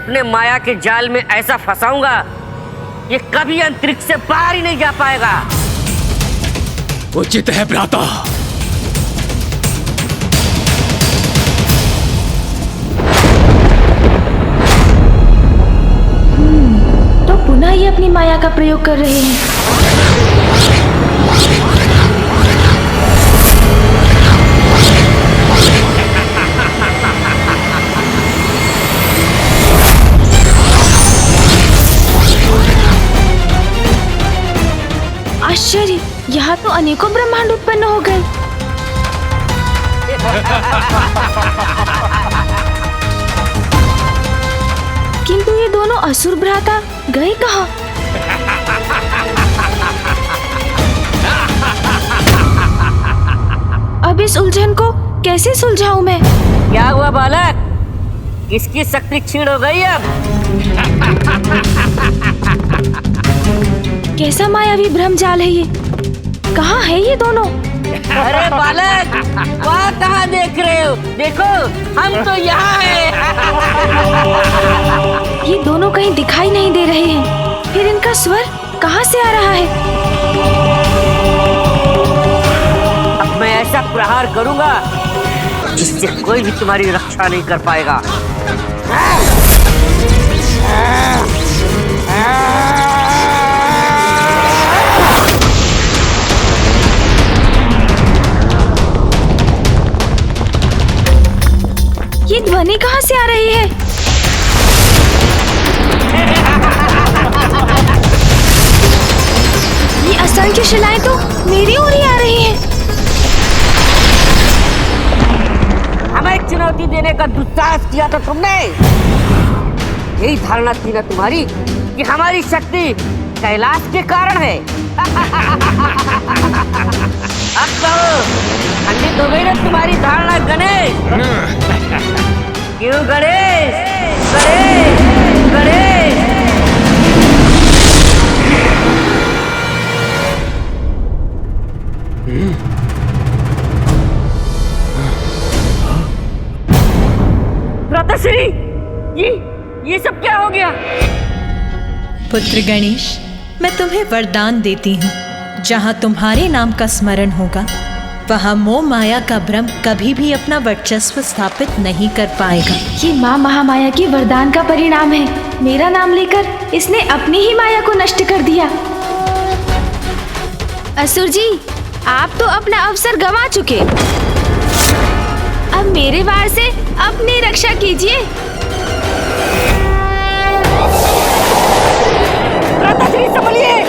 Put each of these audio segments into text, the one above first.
अपने माया के जाल में ऐसा फंसाऊंगा ये कभी अंतरिक्ष से बाहर ही नहीं जा पाएगा। उचित है भ्राता। तो पुनः ये अपनी माया का प्रयोग कर रहे हैं। आश्चर्य, यहाँ तो अनेकों ब्रह्मांड उत्पन्न हो गए। किंतु ये दोनों असुर भ्राता गए कहाँ? अब इस उलझन को कैसे सुलझाऊं मैं? क्या हुआ बालक, किसकी शक्ति क्षीण हो गई अब? कैसा मायावी भ्रम जाल है ये? कहाँ है ये दोनों? अरे बालक, वहाँ कहाँ देख रहे हो? देखो, हम तो यहाँ हैं। ये दोनों कहीं दिखाई नहीं दे रहे हैं। फिर इनका स्वर कहाँ से आ रहा है? अब मैं ऐसा प्रहार करूँगा जिससे कोई भी तुम्हारी रक्षा नहीं कर पाएगा। ये ध्वनि कहाँ से आ रही है? ये असंख्य शिलाएं तो मेरी ओर ही आ रही हैं। हमें चुनौती देने का दुस्साहस किया तो तुमने। यही धारणा थी ना तुम्हारी कि हमारी शक्ति कैलाश के कारण है। अब कहो, खंडित हो गई ना तुम्हारी धारणा गणेश? क्यों गणेश? गणेश, गणेश। भ्राताश्री, ये सब क्या हो गया? पुत्र गणेश, मैं तुम्हें वरदान देती हूँ, जहाँ तुम्हारे नाम का स्मरण होगा वहाँ मोह माया का भ्रम कभी भी अपना वर्चस्व स्थापित नहीं कर पाएगा। ये माँ महामाया की वरदान का परिणाम है। मेरा नाम लेकर इसने अपनी ही माया को नष्ट कर दिया। असुर जी, आप तो अपना अवसर गंवा चुके। अब मेरे वार से अपनी रक्षा कीजिए। भ्राताश्री संभलिए।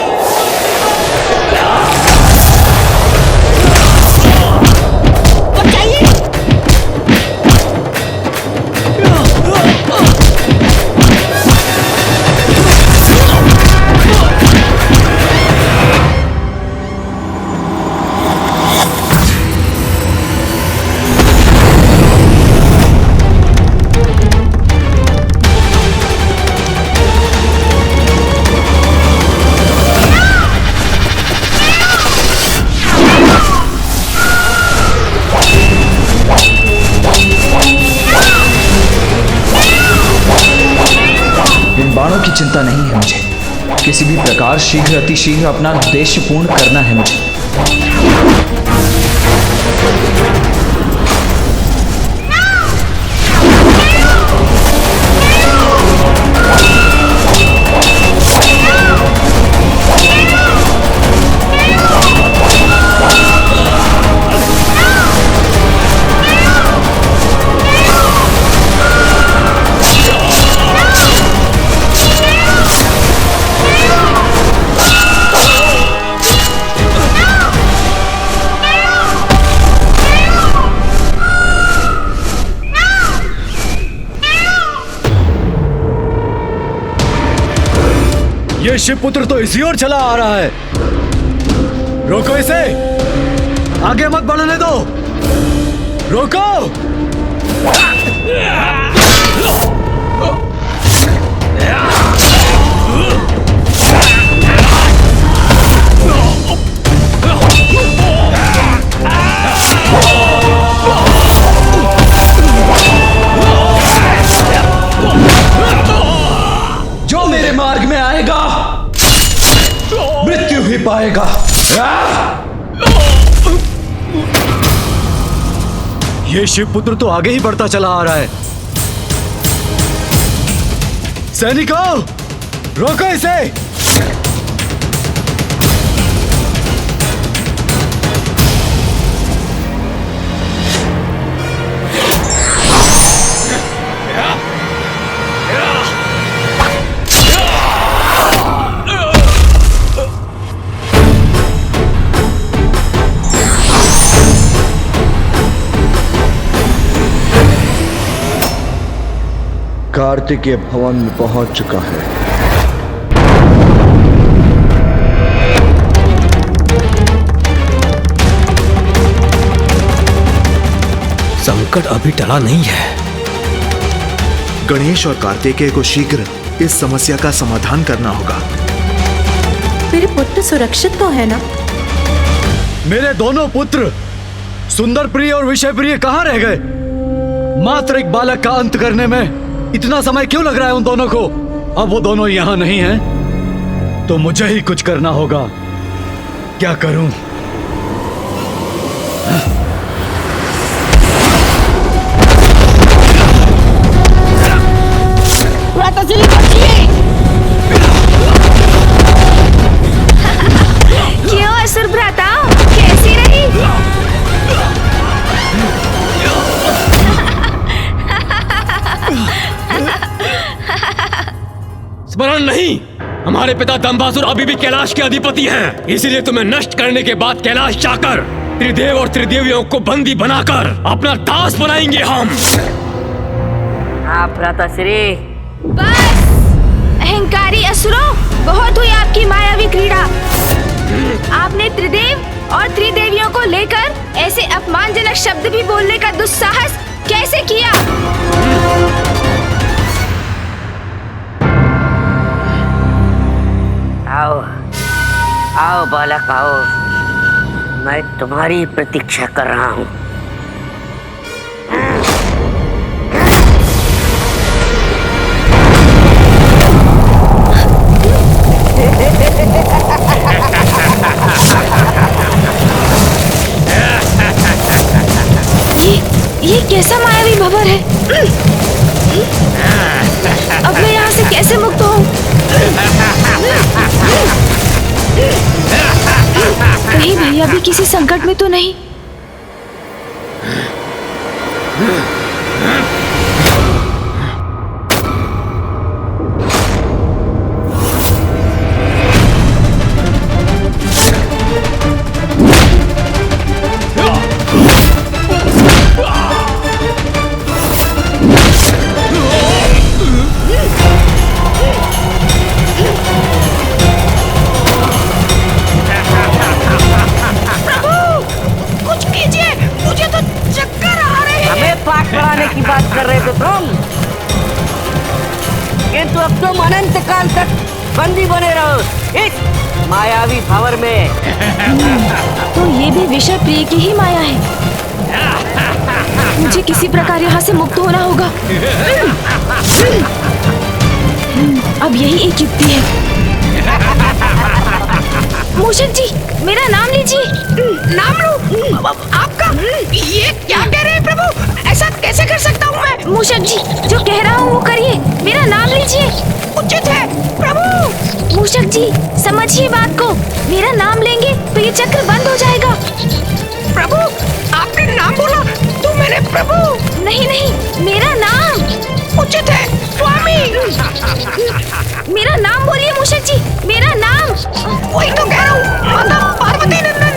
बाणों की चिंता नहीं है मुझे। किसी भी प्रकार शीघ्र अतिशीघ्र अपना उद्देश्य पूर्ण करना है मुझे। ये शिवपुत्र तो इसी ओर चला आ रहा है। रोको इसे, आगे मत बढ़ने दो। रोको। पाएगा। ये शिवपुत्र तो आगे ही बढ़ता चला आ रहा है। सैनिकों, रोको इसे। कार्तिकेय भवन में पहुंच चुका है। संकट अभी टला नहीं है। गणेश और कार्तिकेय को शीघ्र इस समस्या का समाधान करना होगा। मेरे पुत्र सुरक्षित तो है ना? मेरे दोनों पुत्र सुंदर प्रिय और विषय प्रिय कहाँ रह गए? मात्र एक बालक का अंत करने में इतना समय क्यों लग रहा है उन दोनों को? अब वो दोनों यहाँ नहीं हैं, तो मुझे ही कुछ करना होगा। क्या करूं? क्यों असुर भ्राता, कैसी रही? स्मरण नहीं, हमारे पिता दंबासुर अभी भी कैलाश के अधिपति हैं। इसीलिए तुम्हें नष्ट करने के बाद कैलाश जाकर त्रिदेव और त्रिदेवियों को बंदी बनाकर अपना दास बनाएंगे हम। हाँ भ्राताश्री, बस अहंकारी असुरों, बहुत हुई आपकी मायावी क्रीड़ा। आपने त्रिदेव और त्रिदेवियों को लेकर ऐसे अपमानजनक शब्द भी बोलने का दुस्साहस कैसे किया? आओ आओ बालक आओ, मैं तुम्हारी प्रतीक्षा कर रहा हूँ। ये कैसा मायावी भंवर है? अब मैं यहाँ से कैसे मुक्त हूँ? कहीं भैया भी किसी संकट में तो नहीं? की बात कर रहे थे तुम, किंतु अब तुम अनंत काल तक बंदी बने रहो इस मायावी भंवर में। तो ये भी विषय प्रिय की ही माया है। मुझे किसी प्रकार यहाँ से मुक्त होना होगा। अब यही एक युक्ति है। मूषक जी, मेरा नाम लीजिए। नाम लूं? आपका? ये क्या कह रहे हैं प्रभु? ऐसा कैसे कर सकता हूँ मैं? मूषक जी, जो कह रहा हूँ वो करिए। मेरा नाम लीजिए। उचित है प्रभु। मूषक जी, समझिए बात को। मेरा नाम लेंगे तो ये चक्र बंद हो जाएगा। प्रभु, आपने नाम बोला तो मैंने प्रभु। नहीं नहीं, मेरा नाम। उचित है स्वामी। मेरा नाम बोलिए मूषक जी, मेरा नाम। वही तो कह रहा हूँ, माता पार्वती नंदन।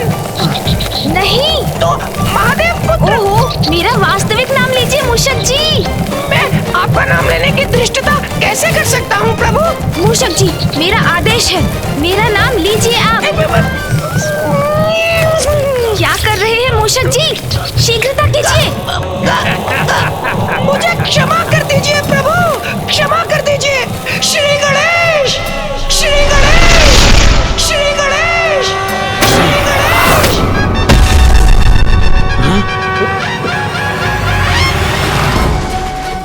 नहीं तो महादेव पुत्र। ओहो, मेरा वास्तविक नाम लीजिए मूषक जी। मैं आपका नाम लेने की धृष्टता कैसे कर सकता हूँ प्रभु? मूषक जी, मेरा आदेश है, मेरा नाम लीजिए आप। क्या कर रहे हैं मूषक जी? शीघ्रता कीजिए। मुझे क्षमा कर दीजिए प्रभु, क्षमा कर दीजिए। श्री गणेश, श्री गणेश, श्री गणेश, श्री गणेश।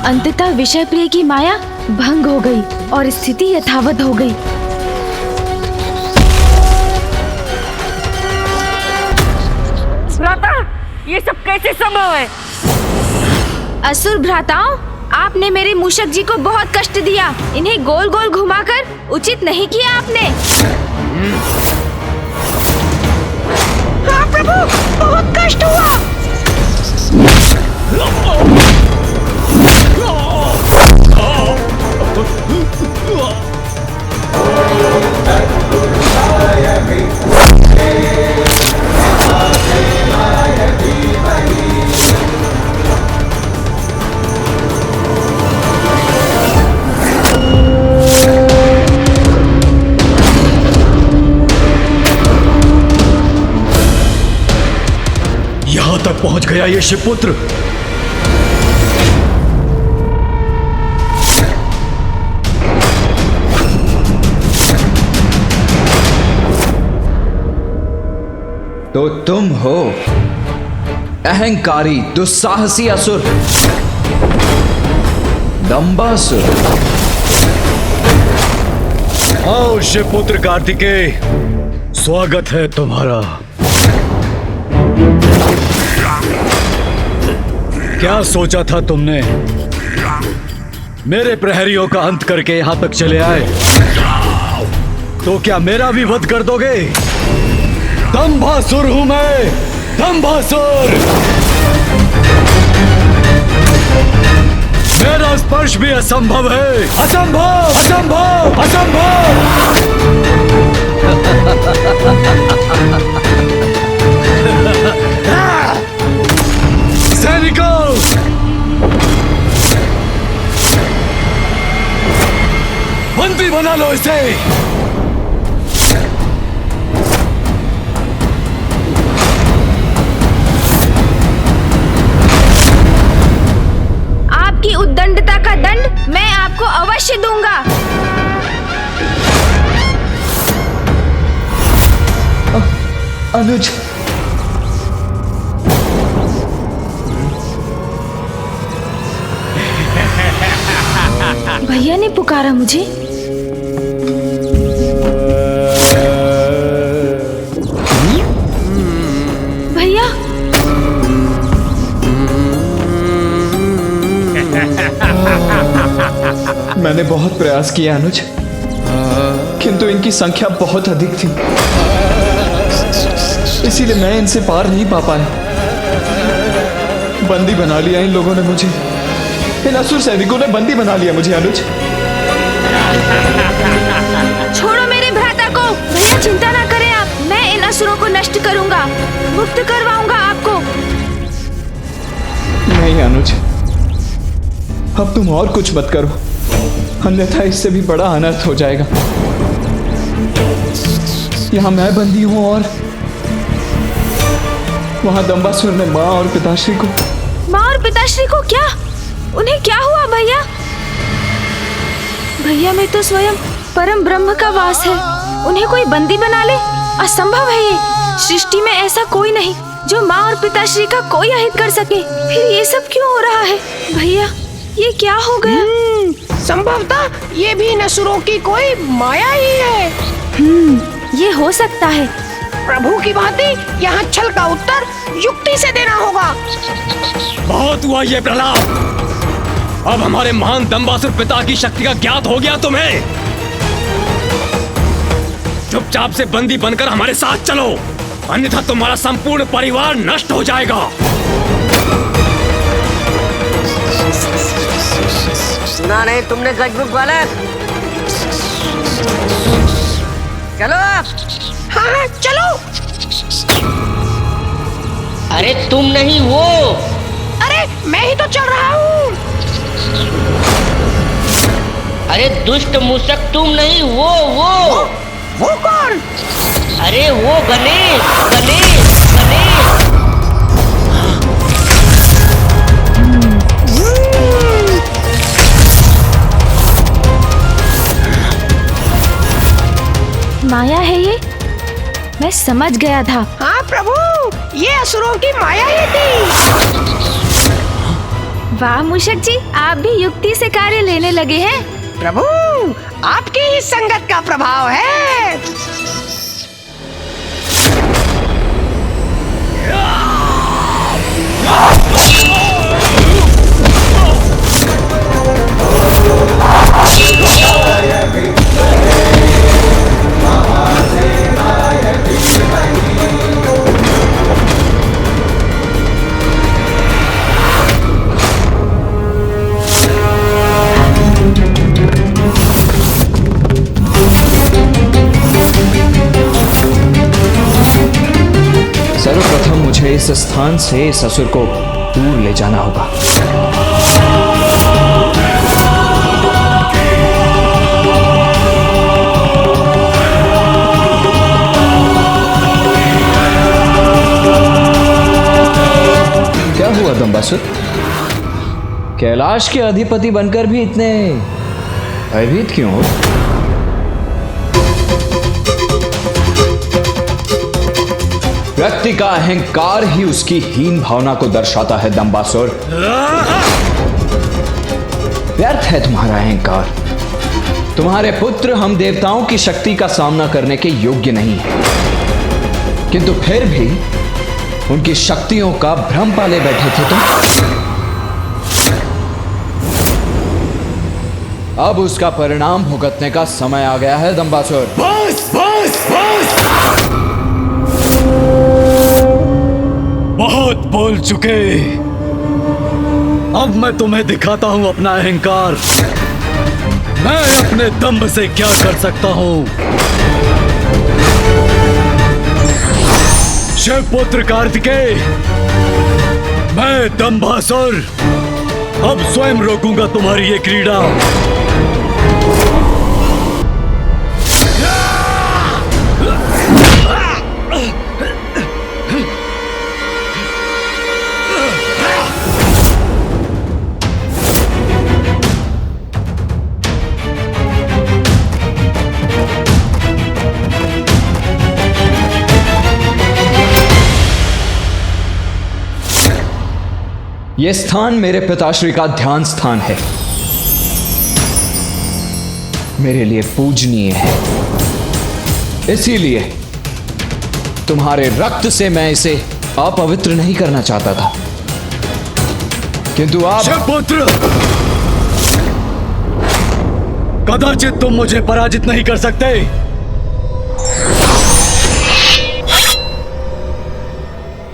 अंततः विषय प्रिय की माया भंग हो गई और स्थिति यथावत हो गई। ये सब कैसे संभव है? असुर भ्राताओं, आपने मेरे मूषक जी को बहुत कष्ट दिया। इन्हें गोल गोल घुमाकर उचित नहीं किया आपने। हाँ प्रभु, बहुत कष्ट हुआ। यहां तक पहुंच गया ये शिवपुत्र। तो तुम हो अहंकारी दुस्साहसी असुर दंबासुर। आओ शिवपुत्र कार्तिकेय, स्वागत है तुम्हारा। क्या सोचा था तुमने? मेरे प्रहरियों का अंत करके यहां तक चले आए, तो क्या मेरा भी वध कर दोगे? दंभासुर हूं मैं, दंभासुर। मेरा स्पर्श भी असंभव है। असंभव, असंभव, असंभव। सैनिकों, बंदी बना लो इसे। आपकी उद्दंडता का दंड मैं आपको अवश्य दूंगा। अनुज, भैया ने पुकारा मुझे। भैया, मैंने बहुत प्रयास किया अनुज, किंतु इनकी संख्या बहुत अधिक थी, इसीलिए मैं इनसे पार नहीं पा पाया। बंदी बना लिया इन लोगों ने मुझे, इन असुर सैनिकों ने बंदी बना लिया मुझे अनुज। छोड़ो मेरे भ्राता को। भैया चिंता ना करें आप, मैं इन असुरों को नष्ट करूंगा, मुक्त करवाऊंगा आपको। नहीं अनुज, अब तुम और कुछ मत करो, अन्यथा इससे भी बड़ा अनर्थ हो जाएगा। यहाँ मैं बंदी हूँ और वहां दंबासुर ने माँ और पिताश्री को। माँ और पिताश्री को क्या? उन्हें क्या हुआ भैया? भैया में तो स्वयं परम ब्रह्म का वास है, उन्हें कोई बंदी बना ले? असंभव है ये। सृष्टि में ऐसा कोई नहीं जो माँ और पिताश्री का कोई अहित कर सके। फिर ये सब क्यों हो रहा है? भैया ये क्या हो गया? संभवतः ये भी इन असुरों की कोई माया ही है। ये हो सकता है। प्रभु की भांति यहाँ छल का उत्तर युक्ति से देना होगा। बहुत हुआ ये प्रलाप। अब हमारे महान दंबासुर पिता की शक्ति का ज्ञात हो गया तुम्हें। चुपचाप से बंदी बनकर हमारे साथ चलो, अन्यथा तुम्हारा संपूर्ण परिवार नष्ट हो जाएगा। सुना नहीं तुमने गजमुख बालक? चलो। हाँ चलो। अरे तुम नहीं वो। अरे मैं ही तो चल रहा हूँ। अरे दुष्ट मूषक तुम नहीं, वो कौन? अरे वो गणेश, गणेश, गणेश। माया है ये, मैं समझ गया था। हाँ प्रभु, ये असुरों की माया ही थी। वाह मूषक जी, आप भी युक्ति से कार्य लेने लगे हैं। प्रभु, आपकी ही संगत का प्रभाव है। सर्वप्रथम मुझे इस स्थान से इस असुर को दूर ले जाना होगा। क्या हुआ दंबासुर? कैलाश के अधिपति बनकर भी इतने भयभीत क्यों हो? व्यक्ति का अहंकार ही उसकी हीन भावना को दर्शाता है दंबासुर। व्यर्थ है तुम्हारा अहंकार। तुम्हारे पुत्र हम देवताओं की शक्ति का सामना करने के योग्य नहीं है, किंतु फिर भी उनकी शक्तियों का भ्रम पाले बैठे थे तुम। अब उसका परिणाम भुगतने का समय आ गया है दंबासुर। बस बस बस, बहुत बोल चुके। अब मैं तुम्हें दिखाता हूं अपना अहंकार। मैं अपने दंभ से क्या कर सकता हूं। शिवपुत्र कार्तिकेय, मैं दंभासुर अब स्वयं रोकूंगा तुम्हारी ये क्रीड़ा। यह स्थान मेरे पिताश्री का ध्यान स्थान है, मेरे लिए पूजनीय है। इसीलिए तुम्हारे रक्त से मैं इसे अपवित्र नहीं करना चाहता था, किंतु आप शिवपुत्र, कदाचित तुम मुझे पराजित नहीं कर सकते।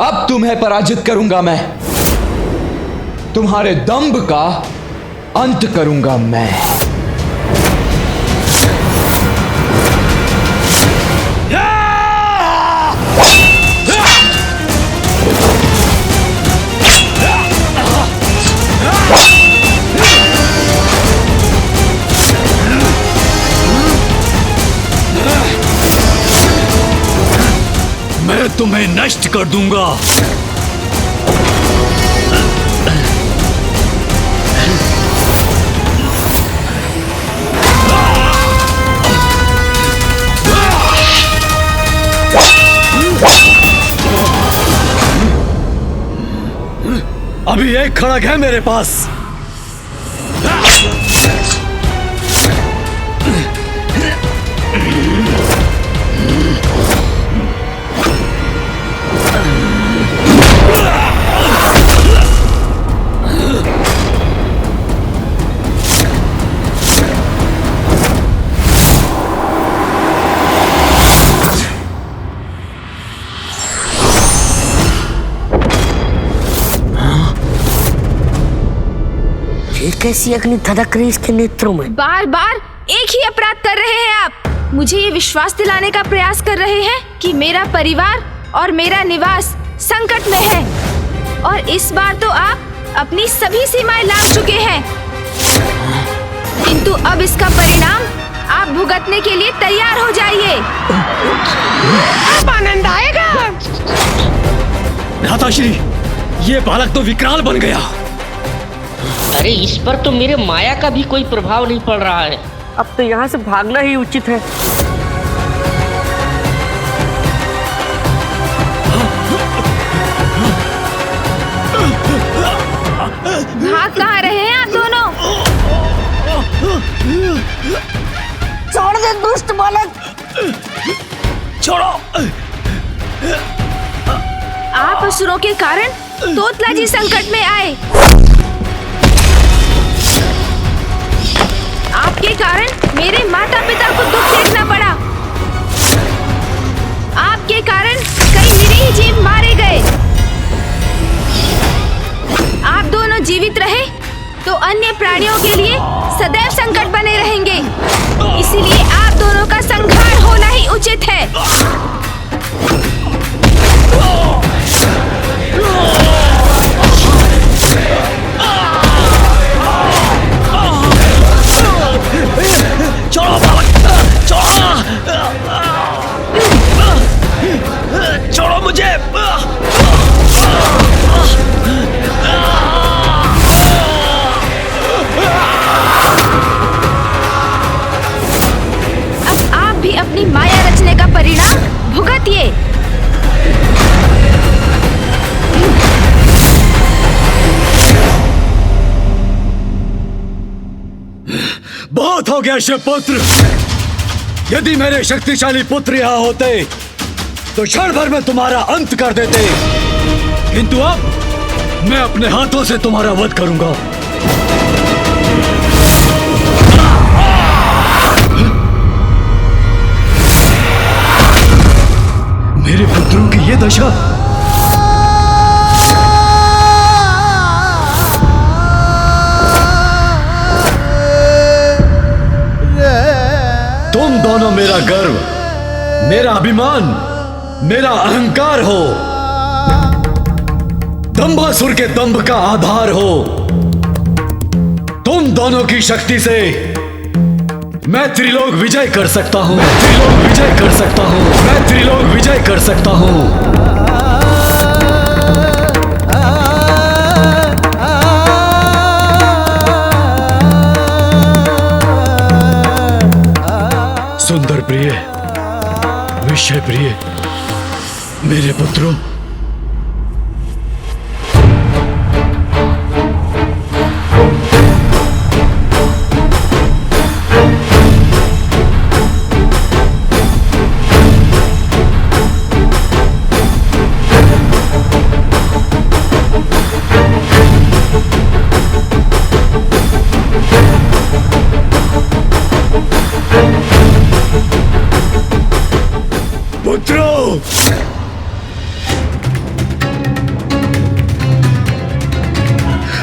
अब तुम्हें पराजित करूंगा मैं। तुम्हारे दंभ का अंत करूंगा मैं। मैं तुम्हें नष्ट कर दूंगा। अभी एक खड़ग है मेरे पास। कैसी अग्नि धधक रही इसके नेत्रों में। बार बार एक ही अपराध कर रहे हैं आप। मुझे ये विश्वास दिलाने का प्रयास कर रहे हैं कि मेरा परिवार और मेरा निवास संकट में है, और इस बार तो आप अपनी सभी सीमाएं लांघ चुके हैं। किंतु अब इसका परिणाम आप भुगतने के लिए तैयार हो जाइए। अब आनंद आएगा। भ्राताश्री, ये बालक तो विकराल बन गया। अरे इस पर तो मेरे माया का भी कोई प्रभाव नहीं पड़ रहा है। अब तो यहाँ से भागना ही उचित है। भाग कहाँ रहे हैं आप दोनों? छोड़ दे दुष्ट बालक। छोड़ो। आप असुरों के कारण तोतला जी संकट में आए। आपके कारण मेरे माता पिता को दुख देखना पड़ा। आपके कारण कई निरीह जीव मारे गए। आप दोनों जीवित रहे तो अन्य प्राणियों के लिए सदैव संकट बने रहेंगे। इसीलिए आप दोनों का संहार होना ही उचित है। छोड़ो बालक, छोड़ो, छोड़ो मुझे। अब आप भी अपनी माया रचने का परिणाम भुगतिए। बहुत हो गया शिवपुत्र। यदि मेरे शक्तिशाली पुत्र यहाँ होते तो क्षण भर में तुम्हारा अंत कर देते, किंतु अब मैं अपने हाथों से तुम्हारा वध करूंगा। मेरे पुत्रों की ये दशा। तुम दोनों मेरा गर्व, मेरा अभिमान, मेरा अहंकार हो। दंभासुर के दंभ का आधार हो। तुम दोनों की शक्ति से मैं त्रिलोक विजय कर सकता हूं। मैं त्रिलोक विजय कर सकता हूं। मैं त्रिलोक विजय कर सकता हूं। सुंदर प्रिय, विषय प्रिय, मेरे पुत्रों,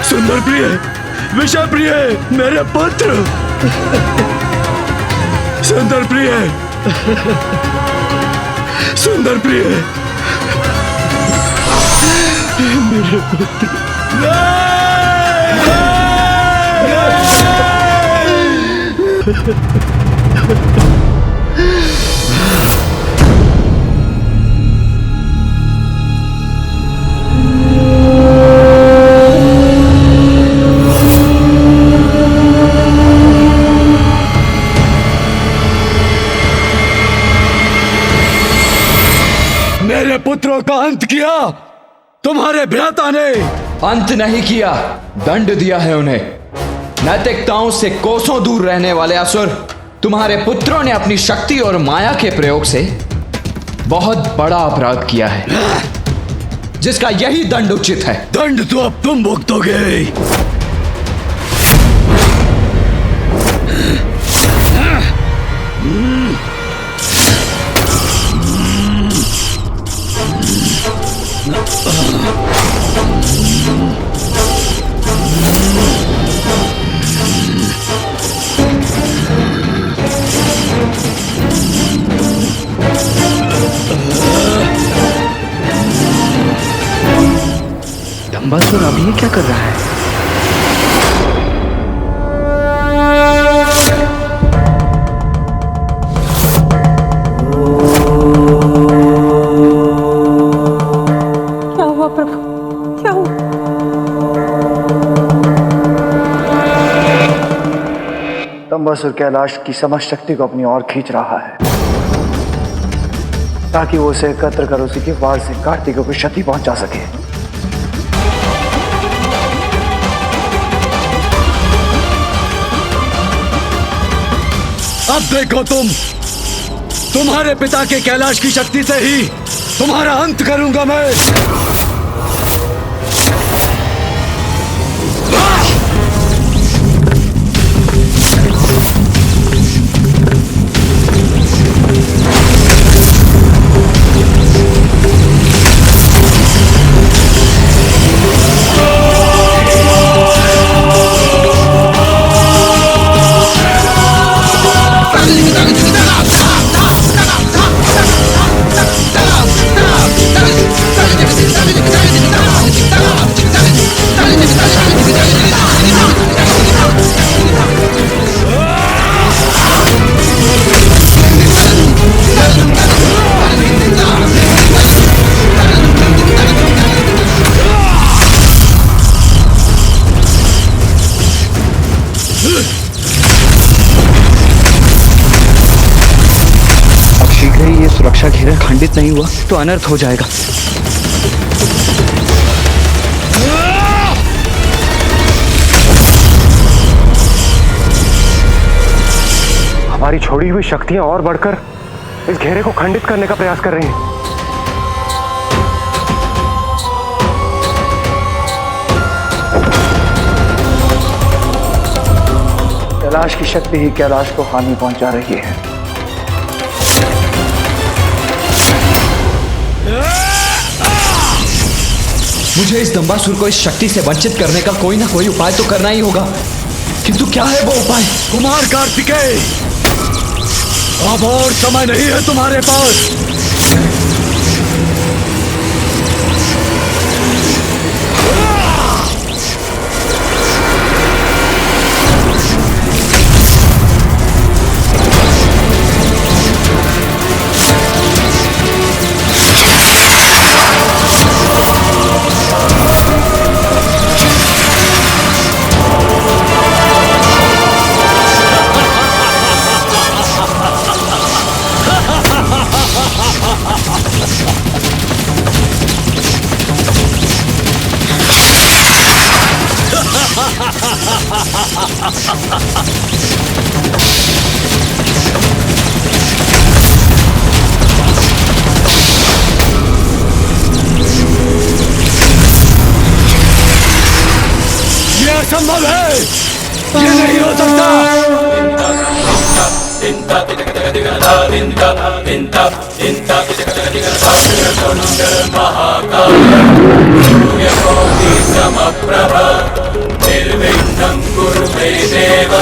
सुंदर प्रिय, विषय प्रिय, मेरे पुत्र, सुंदर प्रिय, सुंदर प्रिय, मेरे पुत्र। मेरे पुत्रों का अंत किया तुम्हारे भ्राता ने। अंत नहीं किया, दंड दिया है उन्हें। नैतिकताओं से कोसों दूर रहने वाले असुर, तुम्हारे पुत्रों ने अपनी शक्ति और माया के प्रयोग से बहुत बड़ा अपराध किया है, जिसका यही दंड उचित है। दंड तो अब तुम भुगतोगे। दंभासुर अब ये क्या कर रहा है? क्या हुआ प्रभु, क्या हुआ? दंभासुर कैलाश की समस्त शक्ति को अपनी ओर खींच रहा है ताकि वो उसे एकत्र कर उसी के वार से कार्तिक को क्षति पहुंचा सके। अब देखो तुम्हारे पिता के कैलाश की शक्ति से ही तुम्हारा अंत करूंगा मैं। सुरक्षा घेरा खंडित नहीं हुआ तो अनर्थ हो जाएगा। हमारी छोड़ी हुई शक्तियां और बढ़कर इस घेरे को खंडित करने का प्रयास कर रही हैं। कैलाश की शक्ति ही कैलाश को हानि पहुंचा रही है। मुझे इस दंबासुर को इस शक्ति से वंचित करने का कोई ना कोई उपाय तो करना ही होगा, किंतु क्या है वो उपाय? कुमार कार्तिकेय, अब और समय नहीं है तुम्हारे पास। ये असंभव है, ये नहीं हो सकता। निर्विघ्नं कुरु मे देव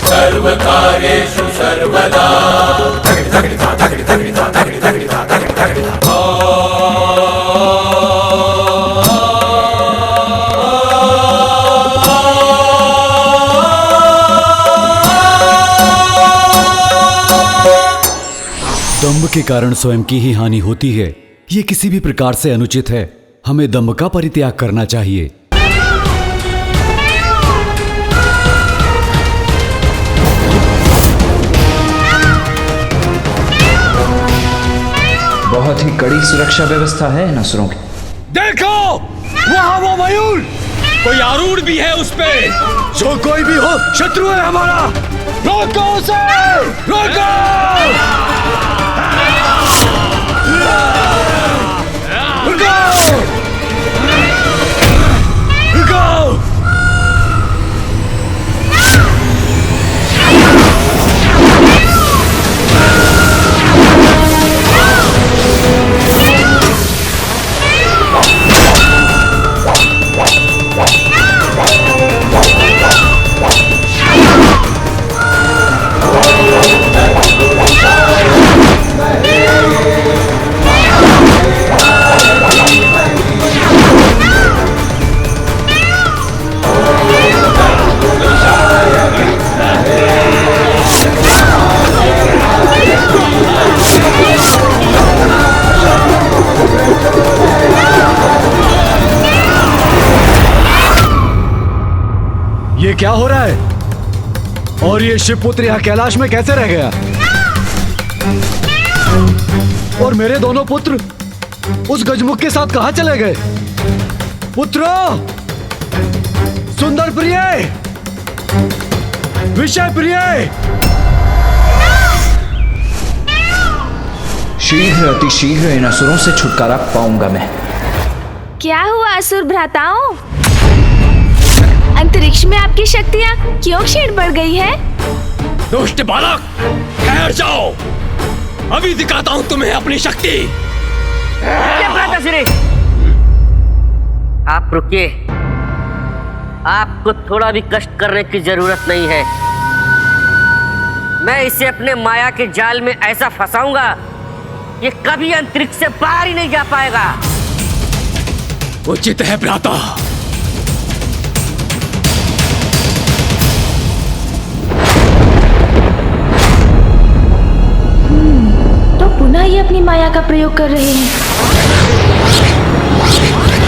सर्वकार्येषु सर्वदा। दंभ के कारण स्वयं की ही हानि होती है, ये किसी भी प्रकार से अनुचित है। हमें दंभ का परित्याग करना चाहिए। बहुत ही कड़ी सुरक्षा व्यवस्था है इन असुरों की। देखो, वहां वो मयूर, कोई आरूढ़ भी है उस पे। जो कोई भी हो, शत्रु है हमारा। रोको उसे, रोको। ये क्या हो रहा है? और ये शिवपुत्र यहाँ कैलाश में कैसे रह गया? और मेरे दोनों पुत्र उस गजमुख के साथ कहां चले गए? पुत्रों, सुंदर प्रिय, विषय प्रिय, शीघ्र अतिशीघ्र इन असुरों से छुटकारा पाऊंगा मैं। क्या हुआ असुर भ्राताओं? अंतरिक्ष में आपकी शक्तियाँ क्यों क्षीण बढ़ गई है? दुष्ट बालक, ठहर जाओ, अभी दिखाता हूँ तुम्हें अपनी शक्ति। आप रुकिए, आपको थोड़ा भी कष्ट करने की जरूरत नहीं है। मैं इसे अपने माया के जाल में ऐसा फंसाऊंगा, ये कभी अंतरिक्ष से बाहर ही नहीं जा पाएगा। उचित है भ्राता। तो पुनः ये अपनी माया का प्रयोग कर रहे हैं।